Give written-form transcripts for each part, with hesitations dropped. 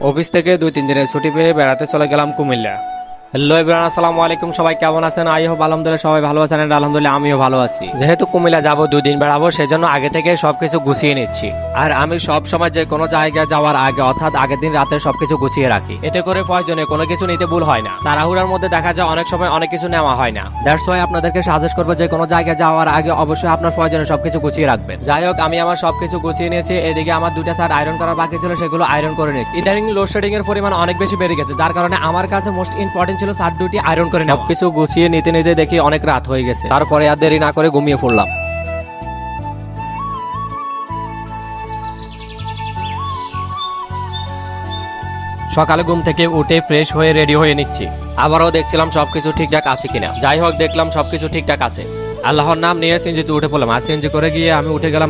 Office থেকে 2-3 দিনের ছুটি পেয়ে বেড়াতে চলে গেলাম কুমিল্লা। হ্যালো এভরিওয়ান, আসসালামু আলাইকুম। সবাই কেমন আছেন? আই হোপ আলহামদুলিল্লাহ সবাই ভালো আছেন। আলহামদুলিল্লাহ আমিও ভালো আছি। যেহেতু কুমিল্লা যাবো 2 দিন বেড়াবো, সেজন্য আগে থেকে সবকিছু গুছিয়ে নিচ্ছি। আর আমি সব সময় যে কোনো জায়গায় যাওয়ার আগে অর্থাৎ আগের দিন রাতে সবকিছু গুছিয়ে রাখি। এতে করে প্রয়োজনে কোনো কিছু নিতে ভুল হয় না। তাড়াহুড়ার মধ্যে দেখা যায় অনেক সময় অনেক কিছু নেওয়া হয় না। দ্যাটস ওয়াই আপনাদেরকে সাজেস্ট করবো যে কোনো জায়গায় যাওয়ার আগে অবশ্যই আপনার প্রয়োজনে সবকিছু গুছিয়ে রাখবেন। যাই হোক, আমি আমার সবকিছু গুছিয়ে নিয়েছি। এদিকে আমার 2টা শার্ট আয়রন করার বাকি ছিল, সেগুলো আয়রন করে নিচ্ছি। ইদানিং লোডশেডিং এর পরিমাণ অনেক বেশি বেড়ে গেছে, যার কারণে আমার কাছে মোস্ট ইম্পর্টেন্ট ছিল শার্ট 2টি আয়রন করে নেওয়া। সবকিছু গুছিয়ে নিতে নিতে দেখি অনেক রাত হয়ে গেছে। তারপরে আর দেরি না করে ঘুমিয়ে পড়লাম। সকালে ঘুম থেকে উঠে ফ্রেশ হয়ে রেডি হয়ে নিচ্ছি। আবারও দেখছিলাম সবকিছু ঠিকঠাক আছে কিনা। যাই হোক, দেখলাম সবকিছু ঠিকঠাক আছে। আল্লাহর নাম নিয়ে সিএনজিতে উঠে পড়লাম। আর সিএনজি করে গিয়ে আমি উঠে গেলাম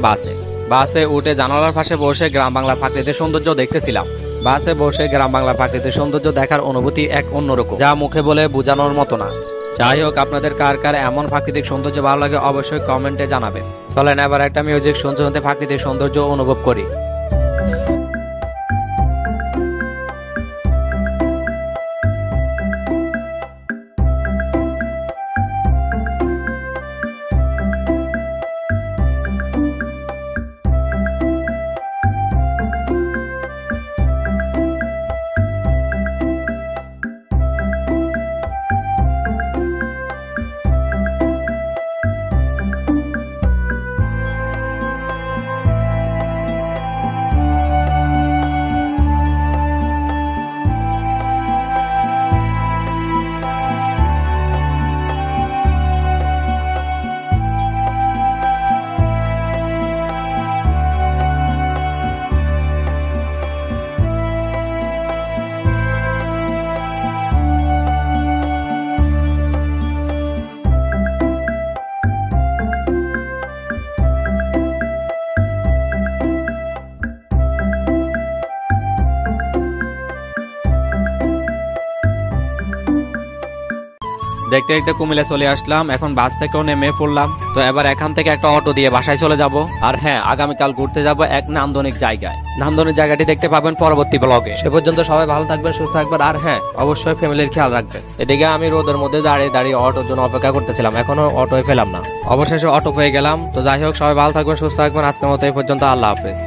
বাসে উঠে জানালার পাশে বসে গ্রাম বাংলার প্রাকৃতিক সৌন্দর্য দেখতেছিলাম। বাসে বসে গ্রাম বাংলার প্রাকৃতিক সৌন্দর্য দেখার অনুভূতি এক অন্যরকম, যা মুখে বলে বোঝানোর মতো না। যাই হোক, আপনাদের কার কার এমন প্রাকৃতিক সৌন্দর্য ভালো লাগে অবশ্যই কমেন্টে জানাবেন। চলেন এবার একটা মিউজিক শুনতে শুনতে প্রাকৃতিক সৌন্দর্য অনুভব করি। দেখতে দেখতে কুমিল্লা চলে আসলাম। এখন বাস থেকেও নেমে পড়লাম। তো এবার এখান থেকে একটা অটো দিয়ে বাসায় চলে যাব। আর হ্যাঁ, আগামীকাল ঘুরতে যাব এক নান্দনিক জায়গায়। নান্দনিক জায়গাটি দেখতে পাবেন পরবর্তী ব্লগে। সে পর্যন্ত সবাই ভালো থাকবেন, সুস্থ থাকবেন। আর হ্যাঁ, অবশ্যই ফ্যামিলির খেয়াল রাখবেন। এদিকে আমি রোদের মধ্যে দাঁড়িয়ে দাঁড়িয়ে অটোর জন্য অপেক্ষা করতেছিলাম, এখনো অটোয় পেলাম না। অবশেষে অটো পেয়ে গেলাম। তো যাই হোক, সবাই ভালো থাকবেন, সুস্থ থাকবেন। আজকের মতো এই পর্যন্ত, আল্লাহ হাফেজ।